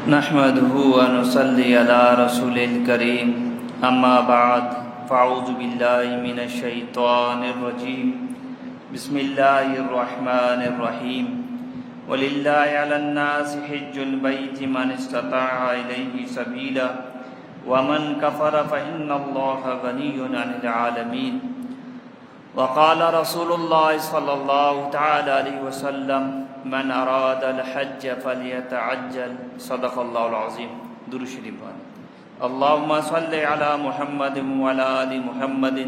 نحمده ونصلي على رسول الكريم اما بعد فاعوذ بالله من الشيطان الرجيم بسم الله الرحمن الرحيم ولله على الناس حج البيت من استطاع إليه سبيلا ومن كفر فإن الله غني عن العالمين وقال رسول الله صلى الله تعالى عليه وسلم من اراد الحج فليتعجل صدق الله العظيم درود شریف اللهم صل على محمد وعلى ال محمد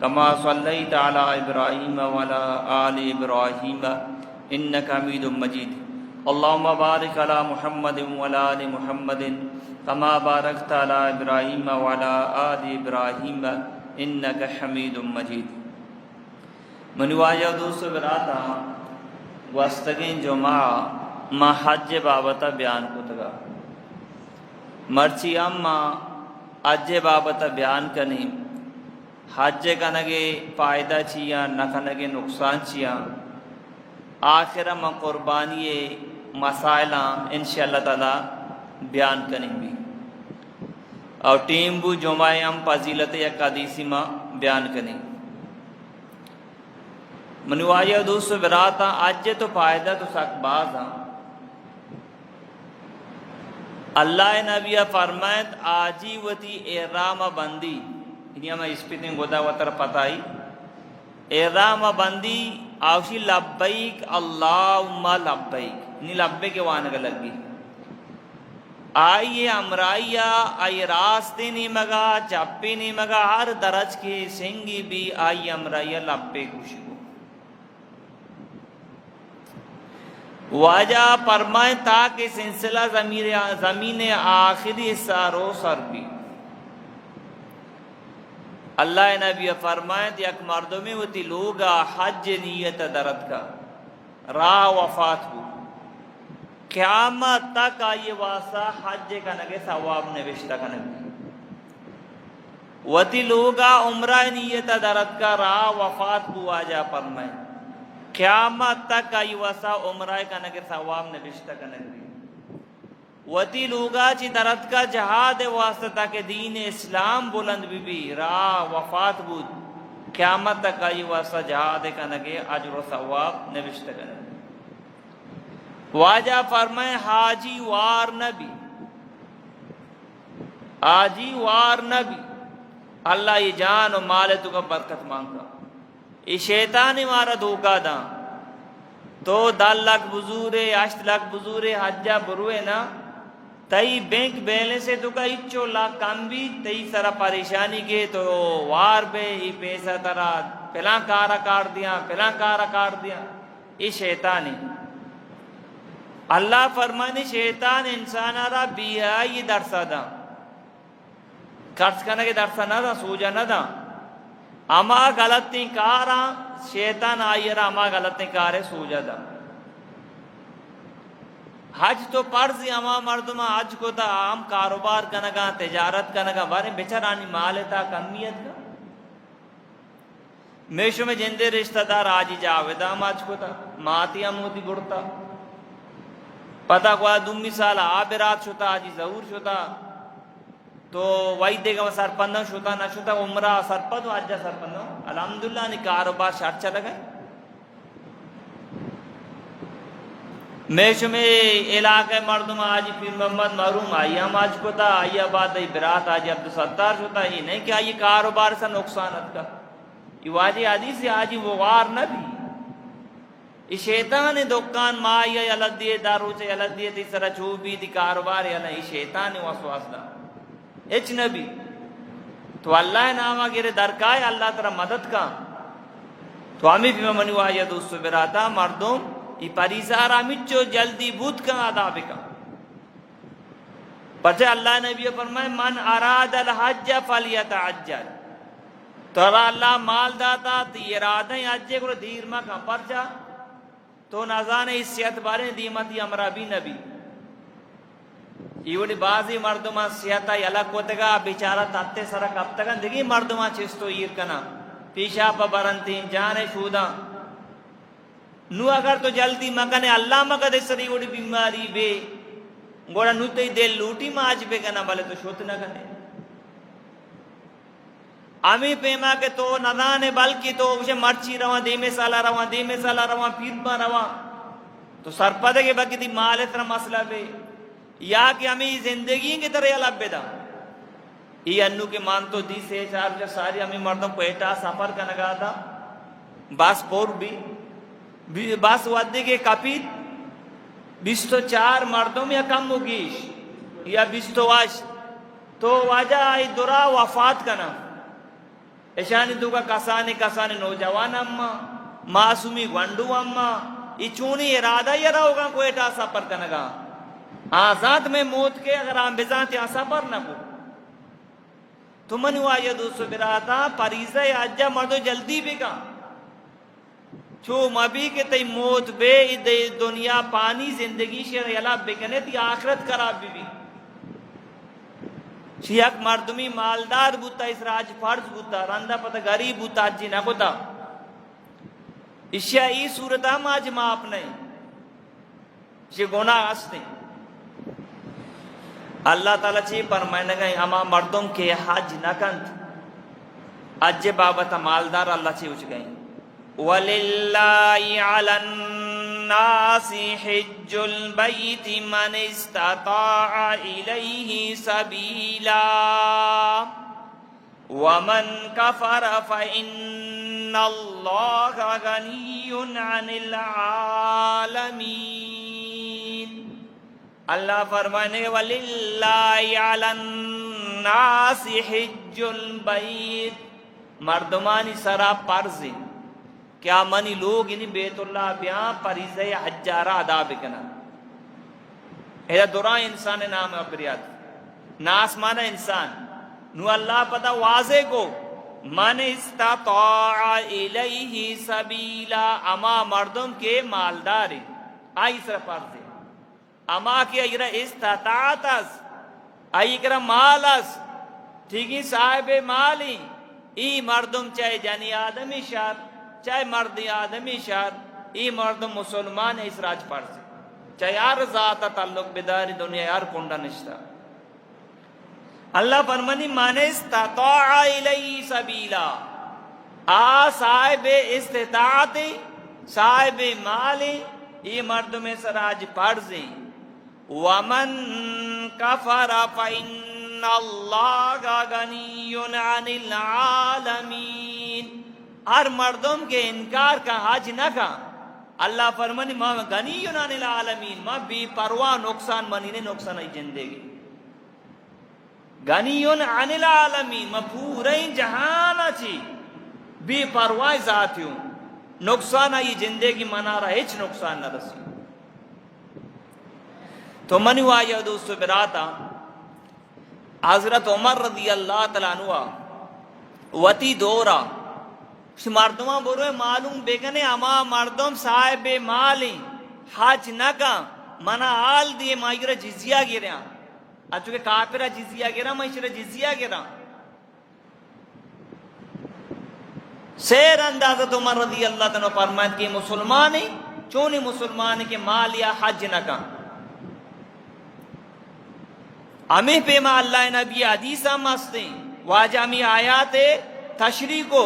كما صليت على ابراهيم وعلى ال ابراهيم انك حميد مجيد اللهم بارك على محمد وعلى ال محمد كما باركت على ابراهيم وعلى ال ابراهيم انك حميد مجيد منواجہ دوست براتا وستگین جمعہ ما حج بابتا بیان کتگا مرچی اما حج بابتا بیان کنی حج کنگے فائدہ چیا نہ کنگے نقصان چیا آخرہ ما قربانی مسائلہ انشاءاللہ تعالی بیان کنی بھی اور ٹیم بو جمعہ ہم فضیلت یک حدیثی ما بیان کنی منواجہ دوست براتا آج تو فائدہ تو سک باز ہاں اللہ نبی فرمائد آجی وتی احرام بندی یعنی ہمیں اس پیتیں گودا وطر پتائی احرام بندی آوشی لبیک اللہم لبیک یعنی لبے کے وانگا لگی آئیے امرائیہ آئی راستے نہیں مگا چپے نہیں مگا ہر درج کے سنگی بھی آئی امرائیہ لبے خوشی واجہ فرمائے تاکہ سلسلہ زمین آخری سارو سر بھی اللہ نبی فرمائے یک مردوں میں ہوتی لوگا حج نیت درد کا راہ وفات ہو قیامت تک آئیے واسا حج کا نگے ثواب نوشتہ کا نگے وتی لوگا عمرہ نیت درد کا راہ وفات ہو واجہ فرمائے قیامت تک آئی وسا عمرہ کا نگر ثواب نبشتہ کا نگری وتی لوگا چی درد کا جہاد واسطہ تاکہ دین اسلام بلند بھی راہ وفات بود قیامت تک آئی وسا جہاد کا نگر اجر و ثواب نبشتہ کا نگری واجہ فرمائے حاجی وار نبی حاجی وار نبی اللہ یہ جان و مال تو کا برکت مانگا یہ شیطان مارا دھوکا دا تو 10 لاکھ بزورے 8 لاکھ بزورے حجہ بروے نا تئی بینک بیلنس سے تو کا 1 لاکھ کم بھی تئی سارا پریشانی کے تو وار بے یہ پیسہ ترا پلان کارا کاٹ دیا یہ شیطان ہے اللہ فرمانے شیطان انسان آرہ بیائی درسا دا خرچ کرنے کے درسا نہ دا سوجا نہ دا اما غلطی کارا شیطان آئی رہا اما غلطی کارے سوجا دا حج تو پرزی اما مردمہ حج کو تا عام کاروبار کنگا تجارت کنگا بارے بیچارانی مال تا کمیت کا میشو میں جندے رشتہ دار آجی جاویدہ ہم حج کو تا ماتی اموتی گڑتا پتہ کو دومی سال آبرات شتا آجی ظہور شتا تو وہی دے گا سرپندہ شتا نہ شتا عمرہ سرپند و حجہ سرپندہ الحمدللہ نے کاروبار شرط چلا گئے میشو میں علاقہ مردم آجی پیر محمد محروم آئی ہم آج کو تا آئی آباد آئی برات آجی عبدالستار شتا یہ نہیں کہ آئی کاروبار سے نقصانت کا یہ واجی حدیث سے آجی وہ وار نہ بھی یہ شیطان دکان ماں آئی علت دیئے دارو سے علت دیئے تیسرا چوبی دی کاروبار یہ شیطان وسواس دا اچ نبی تو اللہ نامہ گرے درکائے اللہ ترہ مدد کا تو ہمیں بھی منو آیا دوستو براتا مردم ای پریزار ہمیچو جلدی بود کا عذاب کا پچھے اللہ نبی فرمائے من اراد الحج فلیتعجل تو اللہ مال داتا تی ارادہ حج کو دیر ماں کا پرچا تو نازان حیثیت بارے دیمتی امرہ بھی نبی ایوڑی بازی مردمہ سیاتا یلا کوتگا بیچارہ تاتے سرہ کبتگا دیگی مردمہ چستو ایر کنا پیشا پا برنتین جانے شودا نو اگر تو جلدی مگنے اللہ مگد سری وڑی بیماری بے گوڑا نوتے دل لوٹی ماج بے گنا بلے تو شوت نہ گنے امی پیما کے تو ندانے بلکی تو اسے مرچی رواں دیمے سالا رواں پیرپا رواں تو سرپدے کے باقی دی مال اتنا مسئلہ بے یا کہ ہمیں زندگی کی طرح علب دا یہ انو کے مان تو دی سے چار جو ساری ہمیں مردوں کوئٹا سفر کا نگا تھا باس پور بھی باس وعدے کے کپیت 24 مردوں میں کم ہوگیش یا 28 تو واجہ آئی درا وفات کنا اشانی دو کا کسانے نوجوان اما معصومی گنڈو اما یہ چونی ارادہ یہ رہوگا کوئٹا سفر کا نگا آزاد میں موت کے اگر ہم بزانت یہاں سفر نہ کو تو منو آئیے دوستو براتا پریزہ آجا مردو جلدی بگا چھو مبی کے تی موت بے دنیا پانی زندگی شیر یلا بگنے تی آخرت کراب بھی شیعک مردمی مالدار بوتا اس راج فرض بوتا رندہ پتہ غریب بوتا جی نہ بوتا اشیاء ای صورتہ ماج ماپ نہیں یہ گناہ ہستے اللہ تعالیٰ چی فرمائنے گئے ہما مردوں کے حج نہ کنت اجے بابتا مالدار اللہ چی اچھ گئے وَلِلَّهِ عَلَى النَّاسِ حِجُّ الْبَيْتِ مَنِ اسْتَطَاعَ إِلَيْهِ سَبِيلًا وَمَنْ كَفَرَ فَإِنَّ اللَّهَ غَنِيٌّ عَنِ الْعَالَمِينَ اللہ فرمانے وَلِلَّهِ عَلَى النَّاسِ حِجُّ الْبَيْتِ مردمانی سرا پرزی کیا منی لوگ انہی بیت اللہ بیان پریزہ حجارہ ادا بکنا ایدہ درا انسان نام ابریاد ناس مانا انسان نو اللہ پتا واضح کو من استطاع الیہ سبیلا اما مردم کے مالداری آئی سر پرزی اما کی اگر استطاعت اس آئی اگر مال اس ٹھیکی صاحب مالی ای مردم چاہے جانی آدمی شار چاہے مرد آدمی شار ای مردم مسلمان اس راج پر سے چاہے یار ذات تعلق بداری دنیا یار کنڈا نشتا اللہ فرمانی من استطاع الی سبیلا صاحب استطاعت صاحب مالی ای مردم اس راج پر سے ومن کفر فإن اللہ غنی عن العالمین ہر مردم کے انکار کا حج نہ کا اللہ فرمانی ما غنی عن العالمین ما بی پرواہ نقصان منی نے نقصان ای زندگی غنی عن العالمین ما پورے جہان اچھی بی پرواہ ذاتیوں نقصان ای زندگی منا رہا ہیچ نقصان نہ رسی تو منی آیا دوستو براتا حضرت عمر رضی اللہ تعالیٰ عنہ وتی دورا مردمہ بروے معلوم بیگنے اما مردم صاحب مالی حج نگا منا آل دیے مائیرہ جزیہ گریا چونکہ کافرہ جزیہ گرا مائیشرہ جزیہ گرا سیر اندازت عمر رضی اللہ تعالیٰ فرمائد کہ مسلمانی چونی مسلمانی کے مال یا حج نگا ہمیں پیما اللہ نبی حدیثہ مستیں واجہ ہمیں آیات تشریح کو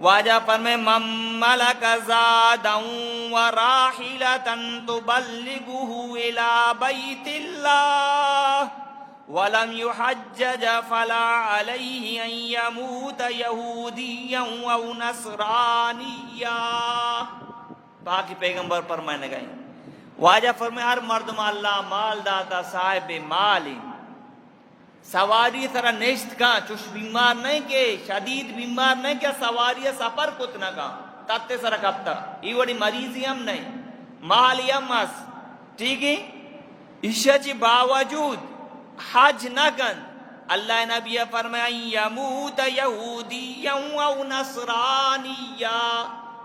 واجہ فرمائے من ملک زادا وراحلتا تبلغه الى بیت اللہ ولم يحجج فلا علیہ ان یموت یہودیا او نصرانیا باقی پیغمبر فرمائنے گئے واجہ فرمائے ہر مردم اللہ مال داتا صاحب مالی سواری سرا نیشت کا چوش بیمار نہیں کے شدید بیمار نہیں کیا سواری سفر کتنا کا تاتے سرا کبتا یہ وڑی مریضی ہم نہیں مالی ہم اس ٹھیک ہے اشیاء چی باوجود حج نہ کن اللہ نبی فرمائے یموت یہودیا او نصرانیا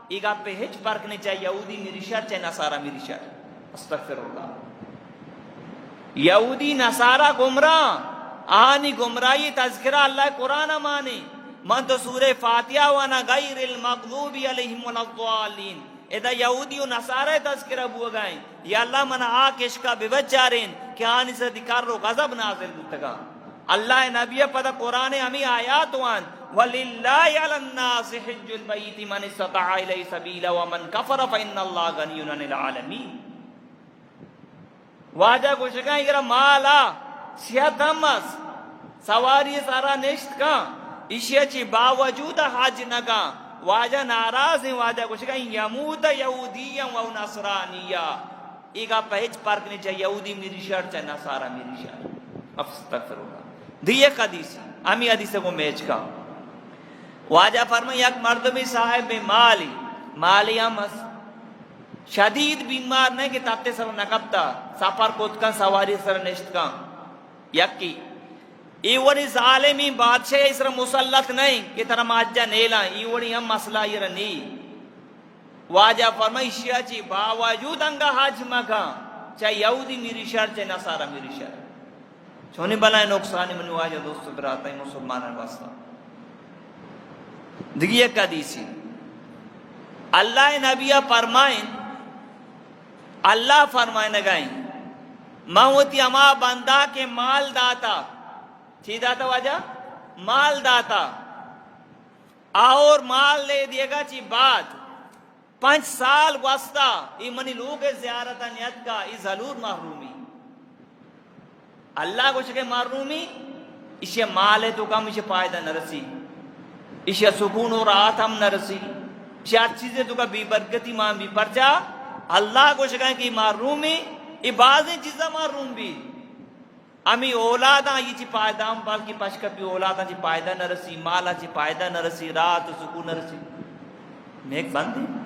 ایک آپ پہ ہچ فرق نہیں چاہے یہودی میری شر چاہے نصارہ میری شر استغفر اللہ یہودی نصارہ گمراہ آنی گمراہی تذکرہ اللہ قرآن مانی من تو سورہ فاتحہ وانا غیر المغضوب علیہم والضالین ادا یہودی و نصارہ تذکرہ بو گائیں یا اللہ من آکش کا بوجارین کہ آنی سے دکار رو غضب نازل بتگا اللہ نبی پدا قرآن ہمیں آیات وان وَلِلَّهِ عَلَى النَّاسِ حِجُّ الْبَيْتِ مَنِ اسْتَطَاعَ إِلَيْهِ سَبِيلًا وَمَنْ كَفَرَ فَإِنَّ اللَّهَ غَنِيٌّ عَنِ الْعَالَمِينَ واجہ کو شکاییں کہ مالا صحت ہمس سواری سارا نشت کا اشیاء چی باوجود حج نگا واجہ ناراض ہیں واجہ کو شکاییں یموت یہودیا و نصرانیا ایگا پہچ پرک نہیں چاہیے یہودی میری شر چاہے نصارہ میری شر استغفر اللہ دی ایک حدیث امی حدیث کو میچ کا واجہ فرمائے یک مردمی صاحب مالی ہمس شدید بیمار نہیں کہ تاتے سر نکبتا سفر کت کن سواری سر نشت کن یکی ایوڑی ظالمی بادشاہ اسر مسلط نہیں کہ ترہ ماجہ نیلا ایوڑی ہم مسئلہ یہ نہیں واجہ فرمائی شیعہ چی باوجود انگا حج مکا چاہے یہودی میری شر چاہے نصارہ میری شر چونی بلائیں نقصانی منی واجہ دوستو براتا ہے مسلمانان واسطہ دیکھئے ایک حدیثی اللہ نبی فرمائیں اللہ فرمائیں نگائیں موتی اما بندہ کے مال داتا چی داتا واجہ مال داتا اور مال لے دیے گا چی بعد 5 سال واسطہ ای منی لوگ زیارتا نیت کا ای ضرور محرومی اللہ کو شکے محرومی اسے مال ہے تو کم اسے فائدہ نہ رسی اسے سکون و راحت ہم نہ رسی اسے ہر چیزیں تو کا بی برکتی مان بھی پرچا اللہ کو شکائیں کہ محرومی ای بعضیں چیزیں محروم بھی امی اولاداں یہ چی فائدہ ہم پاس کی پشکت بھی اولاداں چی فائدہ نہ رسی مالا چی فائدہ نہ رسی راحت و سکون نہ رسی میں ایک بند ہے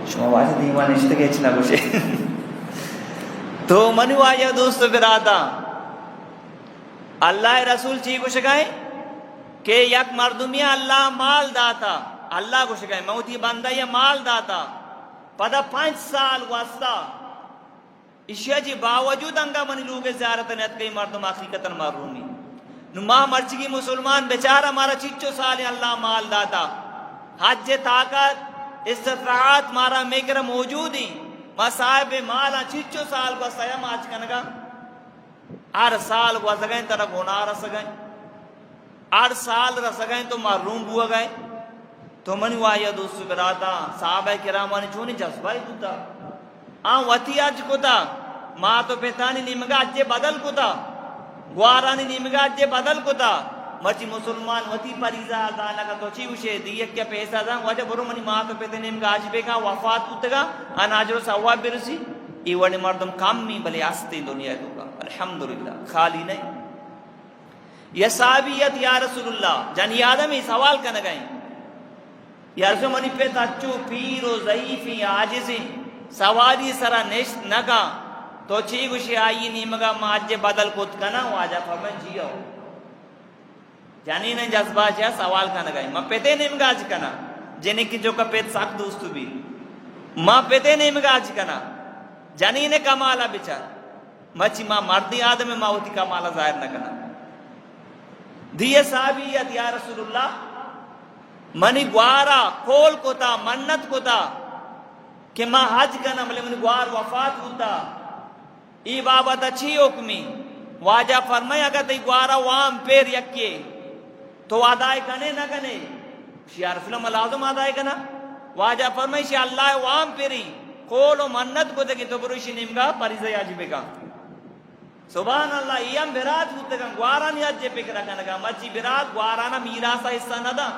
شما واجہ دیوان اشتہ کے اچھنا کچھ تو منو واجہ دوست براتا اللہ رسول چی کو شکائیں کہ یک مردمی اللہ مال داتا اللہ کو شکائیں موتی بندہ یہ مال داتا پدا 5 سال واسطہ اشیاء جی باوجود انگا منی لوگ زیارت نیت کئی مردم حقیقتاً محرومی نو ماں مرچگی مسلمان بیچارہ مارا چچو سال اللہ مال داتا حج طاقت استطاعت مارا میکر موجود ہی ماں صاحب مالا چچو سال کو سیم آج کنگا ہر سال کو سگائیں ترہ گناہ رسگائیں ہر سال رسگائیں تو محروم بوا گئے تو منی وایا دوستو براتا صحابہ کرامانی چونی جذبائی دوتا آن وطی اج کتا ماں تو پیتانی نیمگا اجے بدل کتا گوارانی نیمگا اجے بدل کتا مرچی مسلمان وطی پریزا دانا کا تو چی وشے دیئے کیا پیسا دا وجہ برو منی ماں تو پیتانی نیمگا اج بے کا وفات کتگا آن آج رو سواب برسی ای وڑی مردم کامی بلے آستے دنیا دوگا الحمدللہ خالی نہیں یہ صحابیت یا رسول اللہ جانی آدمی سوال کا نگائیں یا رسول منی پہ تچو پیر و ضعیفی آجزی سواری سرا نشت نگا تو چی گوشی آئی نیمگا ماجے بدل کت کنا واجہ فرمائیں جیو جانی نے جذبہ چاہ سوال کا نگائی ماں پیتے نیمگا آج کنا جنہیں کی جو کا پیت ساکھ دوستو بھی ماں پیتے نیمگا آج کنا جانی نے کمالا بچار مچی ماں مردی آدم ماں ہوتی کمالا ظاہر نہ کنا دیئے صحابیت یا رسول اللہ منی گوارا کھول کتا منت کتا کہ ماں حج کنا ملے منی گوار وفات ہوتا ای بابت اچھی حکمی واجہ فرمائے اگر تی گوارا وام پیر یکیے تو آدائی کنے نہ کنے شیعہ رسول اللہ لازم آدائی کنا واجہ فرمائے شیعہ اللہ وام پیری کھول و منت کو دے تو بروشی نمگا پریزہ یاجبے کا سبحان اللہ ایم برات ہوتے گا گوارانی اجے پکرا کنگا مچی برات گوارانا میراسا حصہ ندا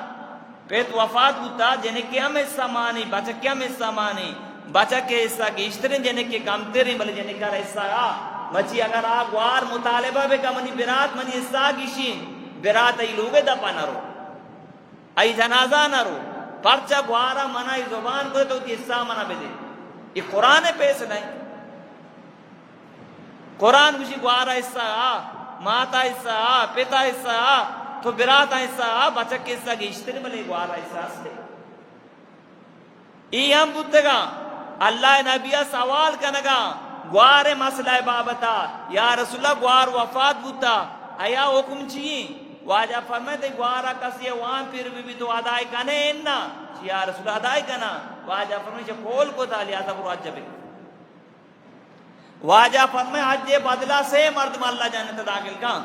پیت وفات ہوتا جنہیں کے ہم حصہ مانی بچہ کے ہم حصہ مانی بچہ کے حصہ گیشترین جنہیں کے کم تیرین بلے جنہیں کا حصہ آ مچی اگر آ گوار مطالبہ بے کا منی برات منی حصہ گیشین برات ای لوگے دپا نہ رو ای جنازہ نہ رو پرچہ گوارا منائی زبان کو تو حصہ منا بے دے یہ قرآن پیس نہیں قرآن کچھ گوارا حصہ آ ماتا حصہ آ پتا حصہ آ تو برات ایسا بچک کیسا گیشتر ملے گوار احساس دے ای ہم بودتگا اللہ نبیہ سوال کنگا گوار مسئلہ بابتا یا رسول اللہ گوار وفات بودتا ایا حکم چیئے واجہ فرمائے گوارا کسی وان پھر بھی تو ادائی کنے اننا یا رسول اللہ ادائی کنا واجہ فرمائے کھول کو تا لیا تھا برو حج جبے واجہ فرمائے حج بدلہ سے مردم اللہ جنت داخل کا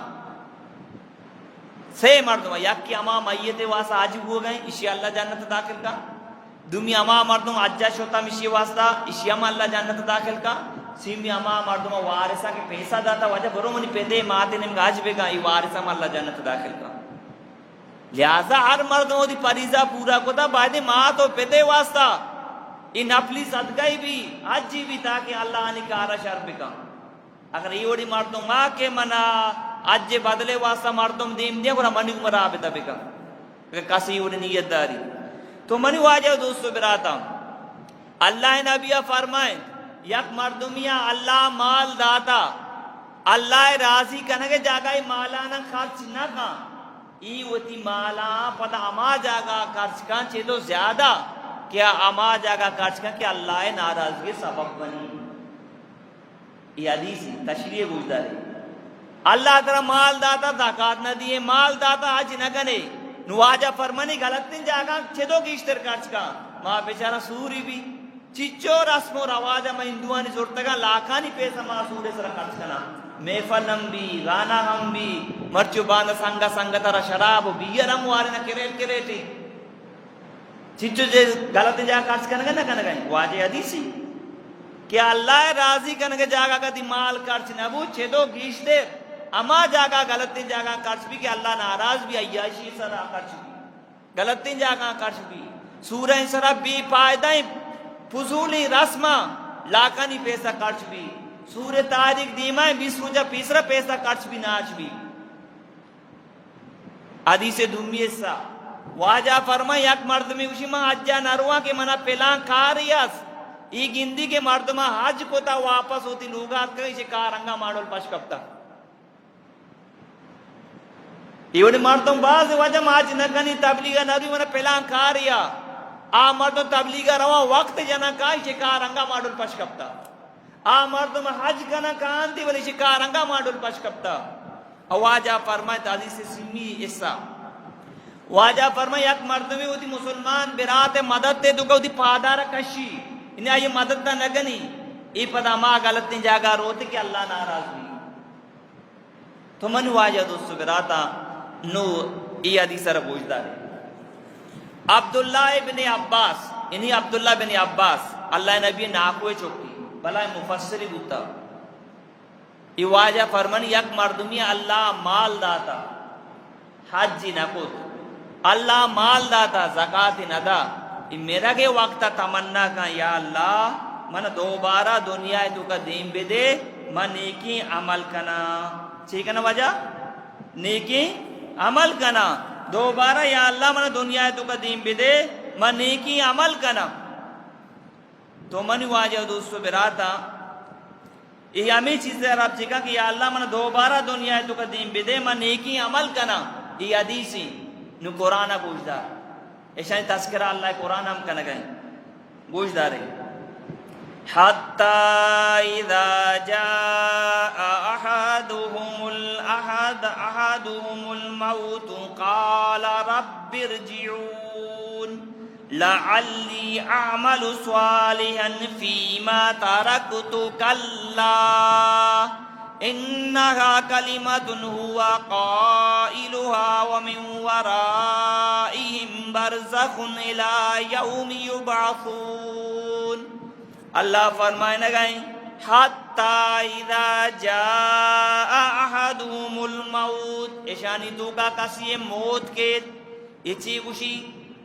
سے مردم یک کی اما میت واسا حج ہو گئے اسی اللہ جنت داخل کا دومی اما مردم حجہ شوتا مشی واسطہ اسی اما اللہ جنت داخل کا سیمی اما مردم وارثہ کے پیسہ داتا وجہ برو منی پیدے ماتے نمگا حج بے گا ای وارثہ اللہ جنت داخل کا لہذا ہر مردوں دی پریزہ پورا کو تا باید ماں تو پیدے واسطہ ای نفلی صدقائی بھی حجی بھی تاکہ اللہ آنی کارا شر بکا اگر یہ وڑی مردوں ماں کے منا حج بدلے واسطہ مردوں دیم دیا گونا منی کو مرابطہ بکا کہ کسی وڑی نیت داری تو منی واجہ دوستو براتا اللہ نبیہ فرمائے یک مردمیہ اللہ مال داتا اللہ راضی کنگے جاگائی مالانا خرچ نہ کھا ای وتی مالا پتہ اما جاگا خرچ کن چھے تو زیادہ کیا اما جاگا خرچ کن کہ اللہ ناراضگی سبب بنی یہ حدیثی تشریح گوشدہ ہے اللہ تعالی مال داتا زکاة نہ دیئے مال داتا حج نہ کنے نواجہ فرمانی غلط نہیں جاگا چھے تو گیشتر خرچ کن ماں بیچارہ سوری بھی چچو رسم و رواجہ میں ہندوانی زورتگا لاکھانی پیسہ ماں سورے سر خرچ کنا میفنم بھی غانا ہم بھی مرچو باندھ سنگا سنگا ترہ شراب بیرم وارنا کریٹ کریٹی چچو جے غلط جا خرچ کنگا نہ کنگا واجہ حدیثی کیا اللہ راضی کنگا جاگا کا دی مال خرچ نبو چھے دو گیش دے اما جاگا غلط جاگا خرچ بھی کہ اللہ ناراض بھی عیاشی سرہ خرچ بھی غلط جاگا خرچ بھی سورہ سرہ بھی پائدائیں فضولی رسمہ لاکھانی پیسہ خرچ بھی سورہ تاریخ دیمائیں 20 روزہ پیسرا پیسہ خرچ بھی ناچ بھی حدیث دومی سا واجہ فرمائے یک مردمی اسی ماں حجہ نروا کے منا پلان کاریاس ای گندی کے مردمہ حج کو تا واپس ہوتی لوگات کا اسے کارنگا ماڈول پشکپتا ایوڑی مردم باز وجہ حج نکنی تبلیغ نروی منا پلان کاریا آ مردم تبلیغ روا وقت جنا کا اسے کارنگا ماڈول پشکپتا آ مردم حج کنا کانتی ولی شکارنگا ماڈول پشکپتا واجہ فرمائے حدیث سمی اسا واجہ فرمائے یک مردمی ہوتی مسلمان برات مدد تے دکھا ہوتی پادارہ کشی انہیں آئی مدد تا نگنی ای پدا ماں غلط نہیں جاگا روتے کہ اللہ ناراض بھی تو من واجہ دوستو براتا نو ای حدیث رہ گوشدہ ہے عبداللہ بن عباس انہیں عبداللہ بن عباس اللہ نبی ناکوے چوکی بلائے مفسری بوتا ای واجہ فرمانی یک مردمی اللہ مال داتا حجی نکوت اللہ مال داتا زکاة ندا ای میرا کے وقتا تمنا کا یا اللہ من دوبارہ دنیا تو کا دین بے دے من نیکی عمل کنا ٹھیک ہے نا وجہ نیکی عمل کنا دوبارہ یا اللہ من دنیا تو کا دین بے دے من نیکی عمل کنا تو منی واجہ دوستو براتا یہ ہمیں چیزیں رب چکا کہ یا اللہ من دوبارہ دنیا تو کا دین بدے من نیکی عمل کنا یہ حدیثی نو قرآن گوش دار ایشانی تذکرہ اللہ قرآن ہم کنا گئے گوش دارے حتی اذا جاء احدهم الموت قال رب ارجعون لعلی اعمل صالحا فیما ترکت کلا انہا کلمت ہوا قائلها ومن ورائهم برزخ الى یوم یبعثون اللہ فرمائے نگائیں حتی اذا جاء احدهم الموت اشانی تو کا کسی موت کے اچھی گوشی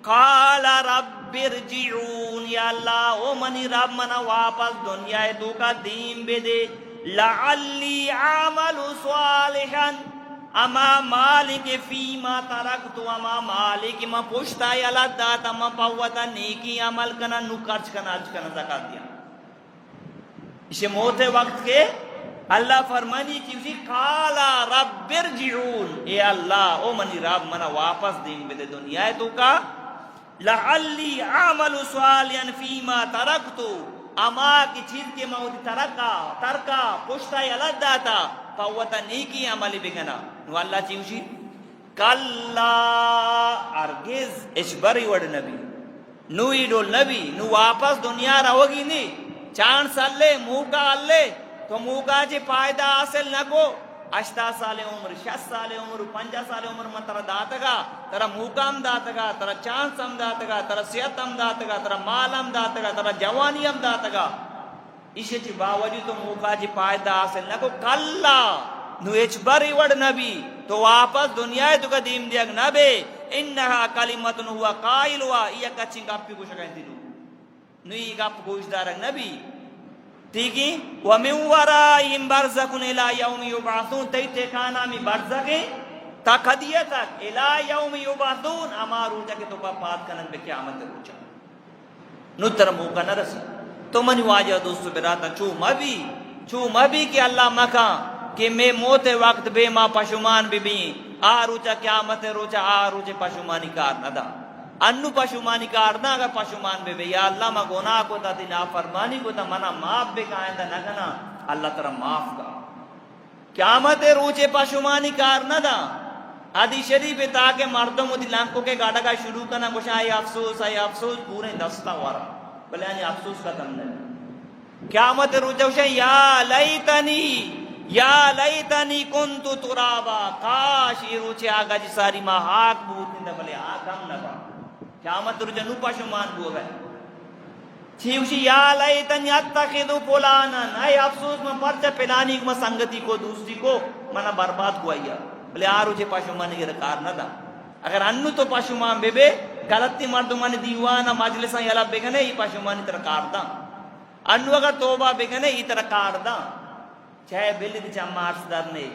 قال رب ارجعون یا اللہ او منی رب منا واپس دنیا تو کا دین بے دے لعلی عمل صالحا اما مالک فیما ترکت اما مالک ما پوشتا یا اللہ داتا ما پاوتا نیکی عمل کنا نو کرچ کنا اج کنا زکاة دیا اسے موت وقت کے اللہ فرمانی کی اسی قالا رب ارجعون، اے اللہ او منی رب منا واپس دیں بے دنیا ہے تو کا لعلی اعمل صالحا فیما ترکتو، اما کی چیز کے موت ترکا پشتا یلد داتا فوتا نیکی عملی بگنا نو اللہ چیوشی کلا ارگز اشبری وڑ نبی نو ایڈول نبی نو واپس دنیا رہوگی نہیں چانس اللہ موقع اللہ تو موقع جی پائدہ حاصل نہ کو 8 سال عمر 6 سال عمر 5 سال عمر میں ترا داتگا ترا موقع ہم داتگا ترا چانس ہم داتگا ترا صحت ہم داتگا ترا مال ہم داتگا ترا جوانی ہم داتگا اسے چی باوجود تو موقع جی پائدہ حاصل نہ کو کلا نو اچ بری وڑ نبی تو واپس دنیا تو قدیم دیگ نبی انہا کلمتن ہوا قائل ہوا یہ کچھی گپ کو شکایت دلو نو یہ گپ گوش دارک نبی ٹھیک ہے وَمِن وَرَائِهِمْ بَرْزَخٌ إِلَىٰ يَوْمِ يُبْعَثُونَ تی ٹھکانا میں برزخ تا قدیہ تک إِلَىٰ يَوْمِ يُبْعَثُونَ اما روچا کہ تو پات کنن بے قیامت روچا نو تر موقع نہ رسی تو منی واجہ دوستو براتا چو مبی کہ اللہ مکان کہ میں موت وقت بے ما پشمان بھی بھی آ روچا قیامت روچا آ روچے پشمانی کار نہ دا انو پشمانی کارنا اگر پشمان بے یا اللہ ما گناہ کو تا تی نافرمانی کو تا منا معاف بے کائندہ نہ کنا اللہ ترہ معاف کا قیامت روچے پشمانی کارنا دا حدیث شریف تاکہ مردم ہوتی لانکوں کے گاڑا کا شروع کرنا کچھ آئی افسوس پورے دستا وارا بلے آنی افسوس کا تم نے قیامت روچے ہوشے یا لیتنی کنتو ترابا کاش یہ روچے آگا جی ساری ماں حاک بوتن دا بلے آگم نبا قیامت رو جنو پشمان بو گئے چھیوشی یا لیتن یتخذو پولانن اے افسوس میں پرچہ پلانی کو سنگتی کو دوسری کو منا برباد کو آیا بلے آرو چھے پشمانی کے رکار نہ دا اگر انو تو پشمان بے بے غلطی مردمان دیوانا مجلسان یلا بگنے یہ پشمانی ترکار دا انو اگر توبہ بگنے یہ ترکار دا چاہے بلی دی چاہ مارس درنے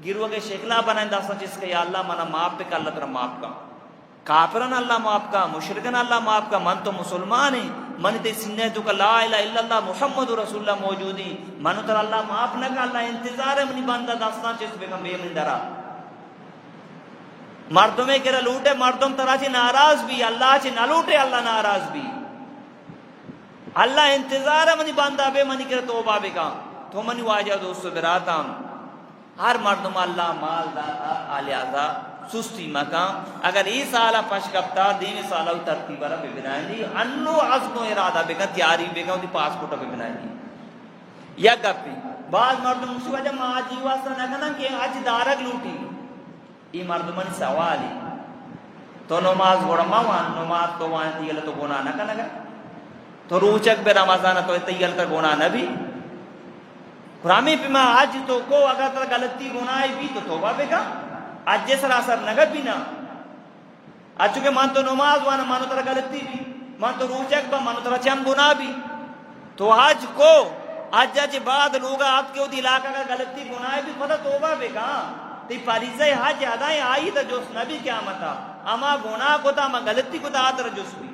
گروہ کے شکلہ بنائیں داستا جس کے یا اللہ منا معاف بے کہ اللہ ترہ معاف کا کافرن اللہ معاف کا مشرکن اللہ معاف کا من تو مسلمان ہے من تے سننے تو کہ لا الہ الا اللہ محمد رسول اللہ موجودی من تو اللہ معاف نہ کہ اللہ انتظار ہے منی بندہ داستان چیز بے بے من درہ مردمیں کرا لوٹے مردم ترہ چی ناراض بھی اللہ چی نہ لوٹے اللہ ناراض بھی اللہ انتظار ہے منی بندہ بے منی کرا توبہ بے کا تو منی واجہ دوستو براتا ہر مردم اللہ مال داتا آلیازا سستی مکان اگر ای سالہ پشکپتا دین سالہ ترتیب رہا پہ بنائیں دی انو عزم و ارادہ بکن تیاری بکن دی پاسپورٹا پہ بنائیں دی یا گپی بعض مردم اسی وجہ ماں آجی واسطہ نکنا کہ آج دارک لوٹی ای مردمان سوالی تو نماز گوڑا موان نماز تو وان تیگل تو گناہ نکا نگا تو روچک بے رمضان تو تیگل تا گناہ نبی قرامی پہ ماں آج تو کو اگر تا غلطی گناہ بھی تو توبہ بکا آج جیسا اثر نگت بھی نا آج چونکہ مان تو نماز وانا مانو ترہ غلطی بھی مان تو روچک با مانو ترہ چم گناہ بھی تو آج کو آج جاچے بعد لوگا آپ کے ہوتی علاقہ کا غلطی گناہ بھی پتہ توبہ بے کہاں تی پریزہ حج ادائیں آئی تا جو نبی قیامتا اما گناہ کو تا اما غلطی کو تا آتر جس بھی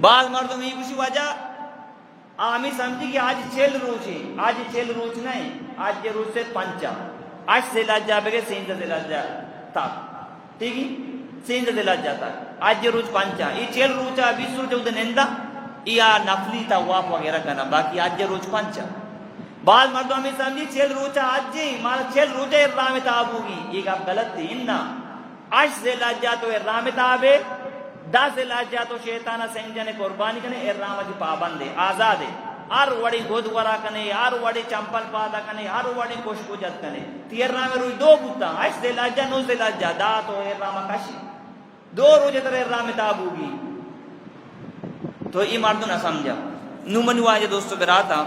بعض مردم ہی کسی وجہ آمی سمجھی کہ آج 6 روچ ہے آج 6 روچ نہیں آج یہ روچ سے 5 آج سے لجا بگے سینزہ سے لجا تک ٹھیک ہے سینزہ سے لجا تک آج یہ روچ 5 یہ 6 روچا 20 روچا ادھا نندہ یا نفلی تواف وغیرہ کرنا باقی آج یہ روچ 5 بعض مردوں میں سمجھی 6 روچا آج جی مانا 6 روچا ارام تاب ہوگی یہ آپ غلط تھی انہا آج سے لجا تو ارام تاب ہے 10 لجا تو شیطانہ سنجھنے قربانی کنے ارام جی پابند ہے آزاد ہے ہر وڑی گود ورا کنے ہر وڑی چمپل پادا کنے ہر وڑی کوشکو جت کنے تیر رام روی 2 بوتا آج سے لجا نو سے لجا دا تو ارام کشی 2 روچے تر ارام تاب ہوگی تو یہ مردوں نہ سمجھا نو منو آجے دوستو براتا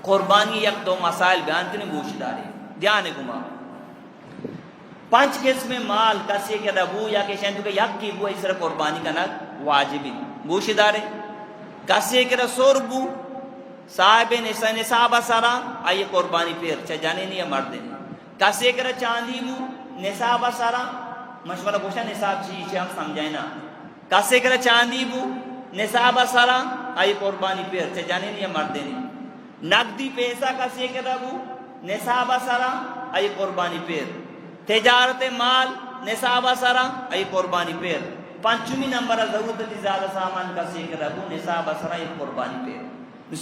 قربانی یک 2 مسائل بیان کنے گوشت دارے دھیانے گما 5 قسم مال کسی کے دبو یا کہ شہن تو کہ یک کی بو اس طرح قربانی کا نہ واجبی گوشت دارے کسی کے رسور بو صاحب نصاب سارا آئیے قربانی پیر چاہ جانے نہیں ہے مردے کسی کے چاندی بو نصاب سارا مشورہ پوچھا نصاب چیز ہم سمجھائیں نا کسی کے چاندی بو نصاب سارا آئی قربانی پیر چاہ جانے نہیں ہے مردے نہیں نقدی پیسہ کسی کے ربو نصاب سرا ای قربانی پیر تجارت مال نصاب سرا ای قربانی پیر پنچمی نمبر ضرورت زیادہ سامان کسی کے ربو نصاب سرا ای قربانی پیر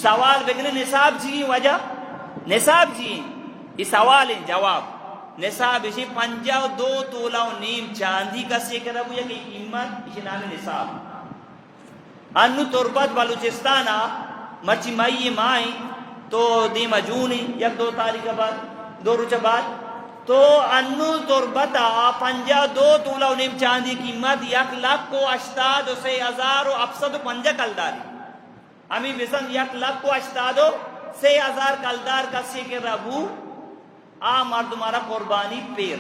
سوال بگنے نصاب جی وجہ نصاب جی یہ سوال جواب نصاب اسی 52 تولہ و نیم چاندی کسی کے ربو یا کہ قیمت اسی نام نصاب انو تربت بلوچستانا مرچی مائی مائی تو دیمہ جونی یک 2 تاریخ بعد 2 روز بعد تو انو تربتا 52 تولہ و نیم چاندی قیمت 1,83,000 افسد 5 کلداری ہمیں بسن 1,83,000 کلدار کسی کے ربو آ مردمارا قربانی پیر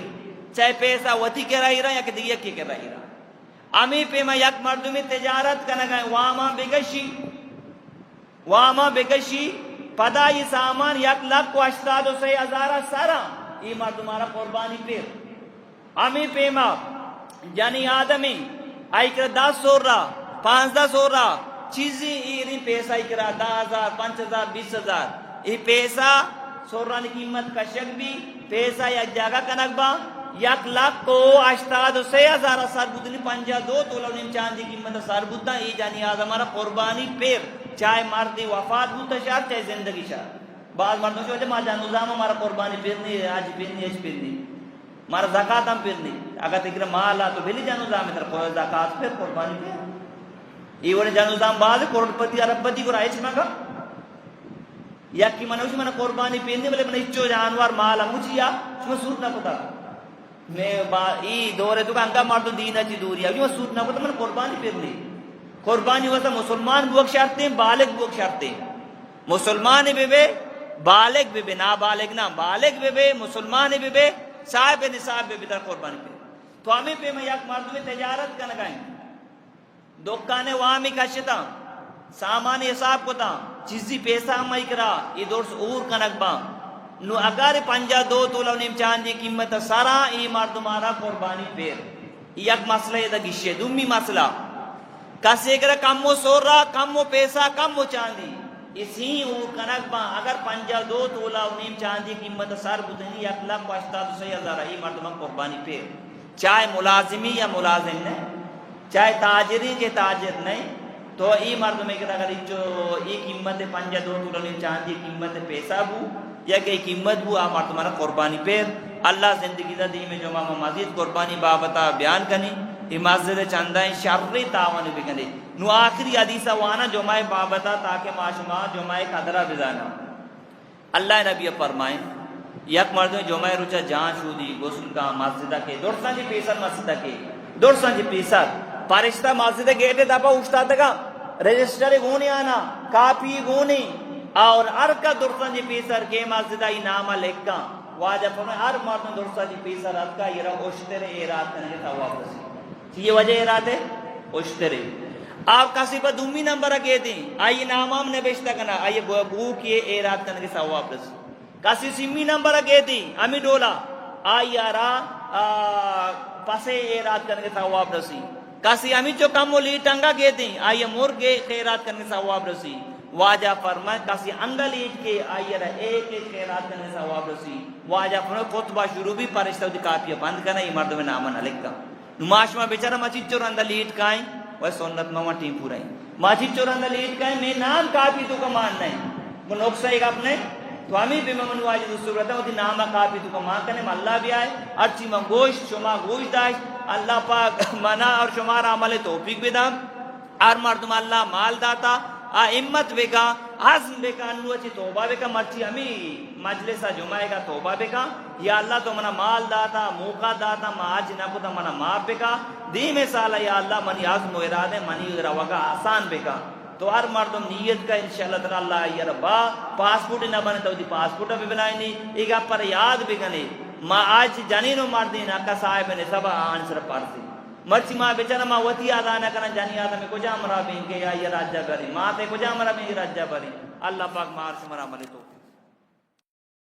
چاہے پیسہ وطی کے رہی رہا یا کہ دیگر کی کے رہی رہا ہمیں پیما یک مردمی تجارت کنگائیں واما بگشی پدا یہ سامان 1,83,000 سارا یہ مردمارا قربانی پیر ہمیں پیما جانی آدمی آئی کر 10 سورا 15 سورا چیزی ایری پیسہ آئی کرا 10,000 5,000 20,000 یہ پیسہ سورانی قیمت کا شک بھی پیسہ یک جگہ کنک با 1,83,000 سار بدنی 52 تولہ نیم چاندی قیمت سار بدنا یہ جانی آدم ہمارا قربانی پیر چاہے مردی وفات بودتا شاید چاہے زندگی شاید بعض مردوں سے وجہ ماں جانو زام ہمارا قربانی پیر نہیں آج پیر نہیں اچ پیر نہیں ہمارا زکاة ہم پیر نہیں اگر تکر مالا تو بھلی جانو زام ہے تر زکاة پیر قربانی پیر یہ وڑے جانو زام بعض کروڑ پتی عرب پتی کو رائے چھنا گا یا کی منوشی منہ قربانی پیر نہیں بلے منہ اچھو جانوار مالا مجھے یا شما سوٹ نہ پتا میں ای دورے تو کانگا مردو دین اچھی دوری ہے سوٹ نہ پتا منہ قربانی پیر نہیں قربانی ہوتا مسلمان بوک شرطیں بالغ بوک شرطیں مسلمان بے بے بالغ بے بے نابالغ نہ بالغ بے بے مسلمان بے بے صاحب نصاب بے بے در قربانی پہ تو ہمیں پہ میں یک مردو میں تجارت کا نگائیں دکانے وامی کشتا سامان حساب کو تا چیزی پیسہ ہم اکرا یہ دور سے اور کنک با نو اگر 52 تولہ نیم چاندی قیمت سارا ای مردو مارا قربانی پیر یک مسئلہ یہ دا گشے دومی مسئلہ کسی اگر کمو سورا کمو پیسہ کمو چاندی اسی اور کنک با اگر 52 تولہ نیم چاندی قیمت سار بدنی 1,83,000 ای مردو مارا قربانی پیر چاہے ملازمی یا ملازم نہیں چاہے تاجری کے تاجر نہیں تو ای مردم میں کہتا اگر ای قیمت 52 تولہ نیم چاندی قیمت پیسہ بو یا کہ قیمت بو آپ مردم مارا قربانی پیر اللہ زندگی دا دی میں جو ماما مزید قربانی بابتا بیان کنی ای مسجد چندائیں شرری تاوانی بکنے نو آخری حدیثہ وانا جو مائے بابتا تاکہ معاشمہ جو مائے قدرہ بزانا اللہ نبی فرمائیں یک مردم جو مائے روچہ جان شودی غسل کا مسجدہ کے درسان جی پیسر مسجدہ کے درسان جی پیسر پارشتہ مسجدہ گیٹے دابا افتاد گا رجسٹر گونی آنا کاپی گونی اور ارکا درسان جی پیسر کے مسجدہ ای نامہ لکھا واجہ فرمائے ہر مردم درسان جی پیسر ارکا یہ رہا اشتر ایرات کرنے کے ثواب رسی یہ وجہ ایرات ہے اشتر آپ کسی پر دومی نمبر کے دیں آئیے نامام نے بیشتہ کرنا آئیے گو کیے ایرات کرنے کے ثواب رسی کسی سمی نمبر کے دیں ہمیں ڈولا آئیے آرہ پسے ایرات کرنے کے ثواب رسی کسی ہمیں جو کم لی ٹنگا کے دیں آئیے مرگے خیرات کرنے کے ثواب رسی واجہ فرمائے کسی انگل ایٹ کے آئیے رہا ایک خیرات کرنے کے ثواب رسی واجہ فرمائے خطبہ شروع بھی پرشتہ ہوتی کافیہ بند کرنا یہ مردم نامن علیکہ نماش میں بیچارہ مچی چور اندر لیٹ کائیں وہ سنت ماما ٹیم پورائیں مچی چور اندر لیٹ کائیں میں نام کافی تو کا ماننا ہے وہ نقصہ ایک اپنے تو ہمیں بھی ممنو آجی دوستو رہتا ہے وہ نامہ کافی تو کا مان کرنے میں اللہ بھی آئے ارچی من گوشت شما گوشت داشت اللہ پاک منع اور شمار عمل توفیق بھی دا اور مردم اللہ مال داتا امت بکا عزم بکا انو اچھی توبہ بکا مرچی ہمیں مجلسہ جمعہ کا توبہ بکا یا اللہ تو منا مال داتا موقع داتا ما آج نکو تا منا ماپ بکا دی میں سالہ یا اللہ منی عزم و ارادے منی روگا آسان بکا تو ہر مردم نیت کا انشاءاللہ تعالی اللہ یا ربا پاسپورٹ نہ بنے تو دی پاسپورٹ بھی بنائی نہیں ایک آپ پر یاد بکنے ما آج جنینو مردین اکا صاحب نے سبا آنسر پارسی مرچی ماں بیچارہ ماں وطی آدھانا کرنا جانی آدھا میں کجا مرا بین کے یا یہ راجہ بری ماں تے کجا مرا بین یہ راجہ بری اللہ پاک مار سے مرا ملے تو